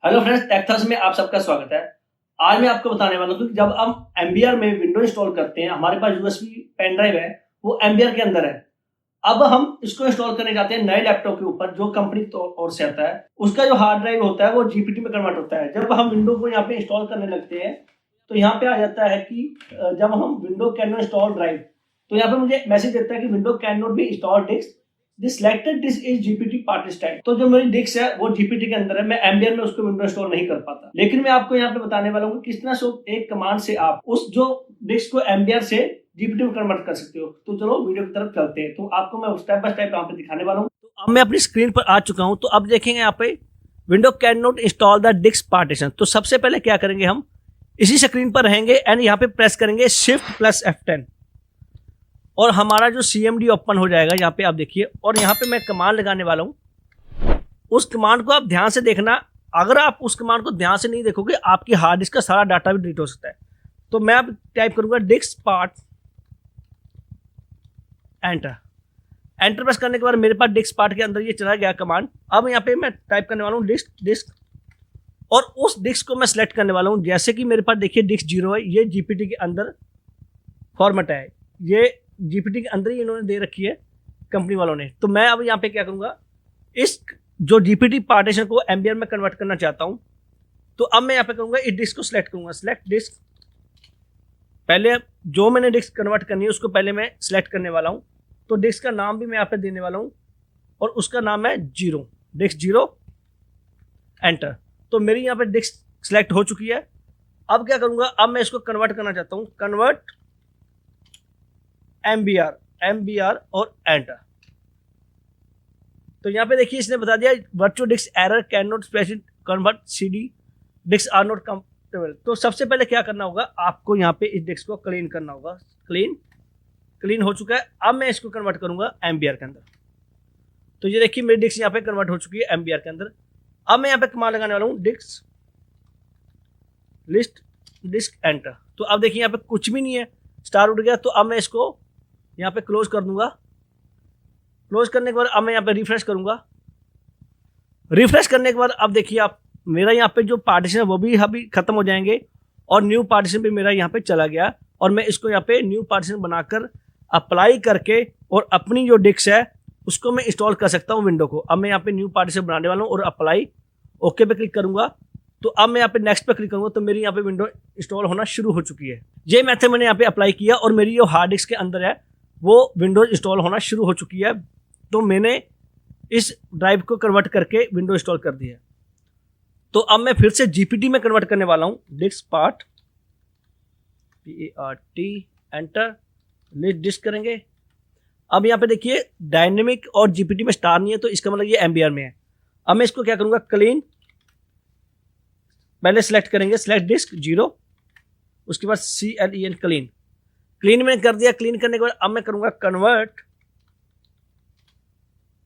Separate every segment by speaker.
Speaker 1: Hello friends, टेक्थर्स में आप सबका स्वागत है। आज मैं आपको बताने वाला हूँ कि जब हम एमबीआर में विंडो इंस्टॉल करते हैं, हमारे पास यूएसबी पेन ड्राइव है, वो एमबीआर के अंदर है। अब हम इसको इंस्टॉल करने जाते हैं नए लैपटॉप के ऊपर, जो कंपनी ओर से आता है। उसका जो हार्ड ड्राइव होता है वो जीपीटी में कन्वर्ट होता है। जब हम विंडो को यहाँ पे इंस्टॉल करने लगते हैं तो यहाँ पे आ जाता है कि जब हम window can not install drive, तो यहाँ पे मुझे मैसेज देता है कि window can not be install disk, this selected disk is GPT part type. तो जो मेरी डिस्क है वो जीपीटी के अंदर है, मैं एमबीआर में उसको विंडो इंस्टॉल नहीं कर पाता। लेकिन मैं आपको यहाँ पे बताने वाला हूँ किस तरह से एक कमांड से आप उस जो डिस्क को एमबीआर से जीपीटी में कन्वर्ट कर सकते हो। तो चलो वीडियो की तरफ चलते हैं। तो आपको मैं स्टेप बाय स्टेप यहाँ पे दिखाने वाला हूँ। तो अब मैं अपनी स्क्रीन पर आ चुका हूँ। तो अब देखेंगे यहाँ पे window can not install the disk partition. तो सबसे पहले क्या करेंगे, हम इसी स्क्रीन पर रहेंगे एंड यहाँ पे प्रेस करेंगे शिफ्ट प्लस F10 और हमारा जो CMD ओपन हो जाएगा। यहाँ पे आप देखिए, और यहाँ पे मैं कमांड लगाने वाला हूँ। उस कमांड को आप ध्यान से देखना। अगर आप उस कमांड को ध्यान से नहीं देखोगे, आपकी हार्ड डिस्क का सारा डाटा भी डिलीट हो सकता है। तो मैं अब टाइप करूंगा diskpart, enter. Enter press करने के बाद मेरे पास डिस्क पार्ट के अंदर ये चला गया कमांड। अब यहाँ पे मैं टाइप करने वाला हूँ डिस्क और उस डिस्क को मैं सेलेक्ट करने वाला हूँ। जैसे कि मेरे पास देखिए डिस्क 0 है, ये जीपीटी के अंदर फॉर्मेट है, ये जीपीटी के अंदर ही इन्होंने दे रखी है कंपनी वालों ने। तो मैं अब यहाँ पे क्या करूँगा, इस जो जीपीटी पार्टीशन को एमबीआर में कन्वर्ट करना चाहता हूँ। तो अब मैं यहाँ पे करूँगा इस डिस्क को सिलेक्ट करूँगा, सेलेक्ट डिस्क। पहले जो मैंने डिस्क कन्वर्ट करनी है उसको पहले मैं सिलेक्ट करने वाला हूँ। तो डिस्क का नाम भी मैं यहाँ पे देने वाला हूँ और उसका नाम है 0, डिस्क 0, एंटर। तो मेरी यहाँ पे डिस्क सिलेक्ट हो चुकी है। अब क्या करूँगा, अब मैं इसको कन्वर्ट करना चाहता हूँ, कन्वर्ट एमबीआर और एंटर। तो यहाँ पे देखिए इसने बता दिया virtual disk error can not specify convert CD disk are not compatible. तो सबसे पहले क्या करना होगा, आपको यहाँ पे इस डिस्क को क्लीन करना होगा। क्लीन हो चुका है। अब मैं इसको कन्वर्ट करूंगा एमबीआर के अंदर। तो ये देखिए मेरी डिस्क यहाँ पे कन्वर्ट हो चुकी है एमबीआर के अंदर। अब मैं यहाँ पे कमांड लगाने वाला हूँ डिस्क लिस्ट डिस्क एंटर। तो अब देखिए यहाँ पे कुछ भी नहीं है, स्टार उड़ गया। तो अब मैं इसको यहाँ पे क्लोज कर दूंगा। क्लोज करने के बाद अब मैं यहाँ पे रिफ्रेश करूंगा। रिफ्रेश करने के बाद अब देखिए आप, मेरा यहाँ पे जो पार्टीशन है वो भी अभी खत्म हो जाएंगे और न्यू पार्टीशन भी मेरा यहाँ पे चला गया। और मैं इसको यहाँ पे न्यू पार्टीशन बनाकर अप्लाई करके और अपनी जो डिस्क है उसको मैं इंस्टॉल कर सकता हूँ विंडो को। अब मैं यहाँ पे न्यू पार्टीशन बनाने वाला हूँ और अप्लाई ओके पे क्लिक करूंगा। तो अब मैं यहाँ पे नेक्स्ट पे क्लिक करूंगा तो मेरी यहाँ पे विंडो इंस्टॉल होना शुरू हो चुकी है। ये मेथड मैंने यहाँ पे अप्लाई किया और मेरी जो हार्ड डिस्क के अंदर है वो विंडोज इंस्टॉल होना शुरू हो चुकी है। तो मैंने इस ड्राइव को कन्वर्ट करके विंडो इंस्टॉल कर दिया। तो अब मैं फिर से जीपीटी में कन्वर्ट करने वाला हूँ, diskpart PART enter, list disk करेंगे। अब यहाँ पे देखिए डायनेमिक और जीपीटी में स्टार नहीं है, तो इसका मतलब ये एमबीआर में है। अब मैं इसको क्या करूँगा, क्लीन पहले सेलेक्ट करेंगे, सेलेक्ट डिस्क 0, उसके बाद CLEN क्लीन मैंने कर दिया। क्लीन करने के बाद अब मैं करूंगा कन्वर्ट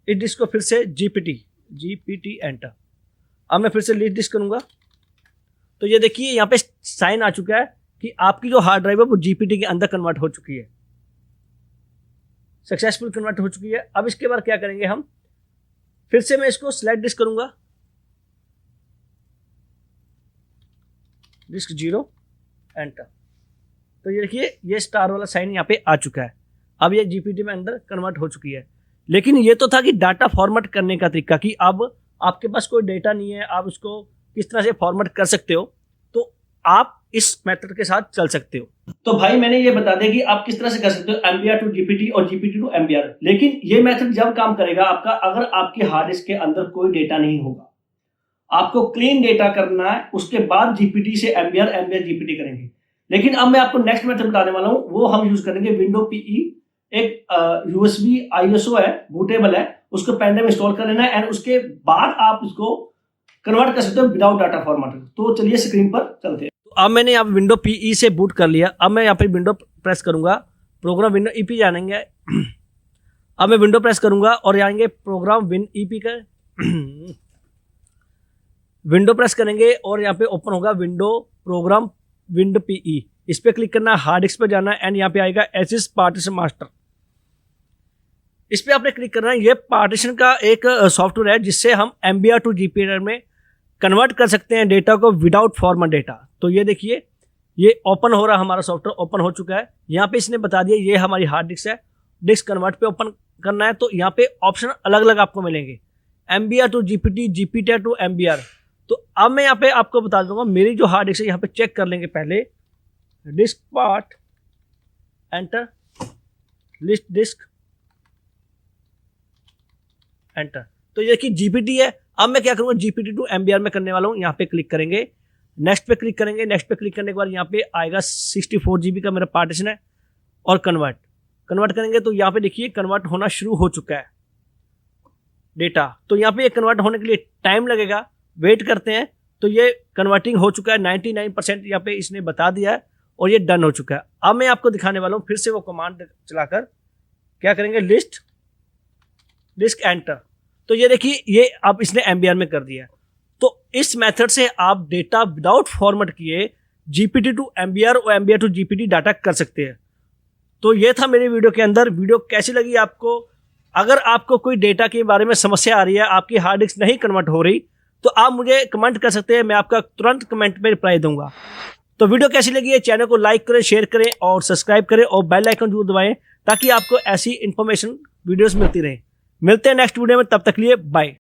Speaker 1: इस डिस्क को फिर से जीपीटी एंटर। अब मैं फिर से लीड डिस्क करूंगा। तो ये देखिए यहाँ पे साइन आ चुका है कि आपकी जो हार्ड ड्राइव है वो जीपीटी के अंदर कन्वर्ट हो चुकी है, सक्सेसफुल कन्वर्ट हो चुकी है। अब इसके बाद क्या करेंगे, हम फिर से मैं इसको सेलेक्ट डिस्क करूंगा, डिस्क 0 एंटर। तो ये देखिए ये स्टार वाला साइन यहाँ पे आ चुका है। अब ये जीपीटी में अंदर कन्वर्ट हो चुकी है। लेकिन ये तो था कि डाटा फॉर्मेट करने का तरीका, कि अब आपके पास कोई डेटा नहीं है, आप उसको किस तरह से फॉर्मेट कर सकते हो। तो आप इस मेथड के साथ चल सकते हो। तो भाई मैंने ये बता दिया कि आप किस तरह से कर सकते हो एमबीआर टू जीपीटी और जीपीटी टू एमबीआर। लेकिन ये मेथड जब काम करेगा आपका, अगर आपके हार्ड डिस्क के अंदर कोई डेटा नहीं होगा। आपको क्लीन डेटा करना है, उसके बाद जीपीटी से एमबीआर, एमबीआर जीपीटी करेंगे। लेकिन अब मैं आपको नेक्स्ट मेथड बताने वाला हूं, वो हम यूज करेंगे विंडो PE। एक यूएसबी ISO है, बूटेबल है, उसको पेन ड्राइव में इंस्टॉल कर लेना है एंड उसके बाद आप उसको कन्वर्ट कर सकते हो विदाउट डाटा फॉर्मेट। तो चलिए स्क्रीन पर चलते हैं। तो अब मैंने यहाँ विंडो PE से बूट कर लिया। अब मैं यहाँ पे विंडो प्रेस करूंगा, प्रोग्राम विंडो EP जानेंगे। अब मैं विंडो प्रेस करूंगा और जाएंगे प्रोग्राम विन EP का विंडो प्रेस करेंगे और यहाँ पे ओपन होगा विंडो प्रोग्राम विंडो PE। इस पे क्लिक करना, हार्ड डिस्क पे जाना एंड यहाँ पे आएगा एसिस पार्टीशन मास्टर। इस पे आपने क्लिक करना है। ये पार्टीशन का एक सॉफ्टवेयर है जिससे हम एमबीआर टू जीपीआर में कन्वर्ट कर सकते हैं डेटा को विदाउट फॉर्मेट डेटा। तो ये देखिए, ये ओपन हो रहा है, हमारा सॉफ्टवेयर ओपन हो चुका है। यहाँ पे इसने बता दिया ये हमारी हार्ड डिस्क है, डिस्क कन्वर्ट पे ओपन करना है। तो यहाँ पे ऑप्शन अलग अलग आपको मिलेंगे, MBR to GPT, GPT to MBR। तो अब मैं यहाँ पे आपको बता दूंगा मेरी जो हार्ड डिस्क है, यहाँ पे चेक कर लेंगे पहले। Diskpart, enter, list disk, enter. तो ये देखिए GPT है। अब मैं क्या करूँगा, GPT टू MBR में करने वाला हूँ। यहाँ पे क्लिक करेंगे, नेक्स्ट पे क्लिक करेंगे। नेक्स्ट पे क्लिक करने के बाद यहाँ पे आएगा 64 GB का मेरा पार्टीशन है, और कन्वर्ट करेंगे। तो यहाँ पे देखिए कन्वर्ट होना शुरू हो चुका है डेटा। तो यहाँ पे ये कन्वर्ट होने के लिए टाइम लगेगा, वेट करते हैं। तो ये कन्वर्टिंग हो चुका है 99% यहाँ पे इसने बता दिया है, और ये डन हो चुका है। अब मैं आपको दिखाने वाला हूँ फिर से वो कमांड चलाकर क्या करेंगे, लिस्ट डिस्क, एंटर। तो ये देखिए ये अब इसने MBR में कर दिया है। तो इस मेथड से आप डेटा विदाउट फॉर्मेट किए GPT टू MBR और MBR टू GPT डाटा कर सकते हैं। तो ये था मेरे वीडियो के अंदर। वीडियो कैसी लगी आपको? अगर आपको कोई डेटा के बारे में समस्या आ रही है, आपकी हार्ड डिस्क नहीं कन्वर्ट हो रही, तो आप मुझे कमेंट कर सकते हैं, मैं आपका तुरंत कमेंट में रिप्लाई दूंगा। तो वीडियो कैसी लगी है, चैनल को लाइक करें, शेयर करें और सब्सक्राइब करें, और बेल आइकन जरूर दबाएं ताकि आपको ऐसी इंफॉर्मेशन वीडियोस मिलती रहे। मिलते हैं नेक्स्ट वीडियो में, तब तक लिए बाय।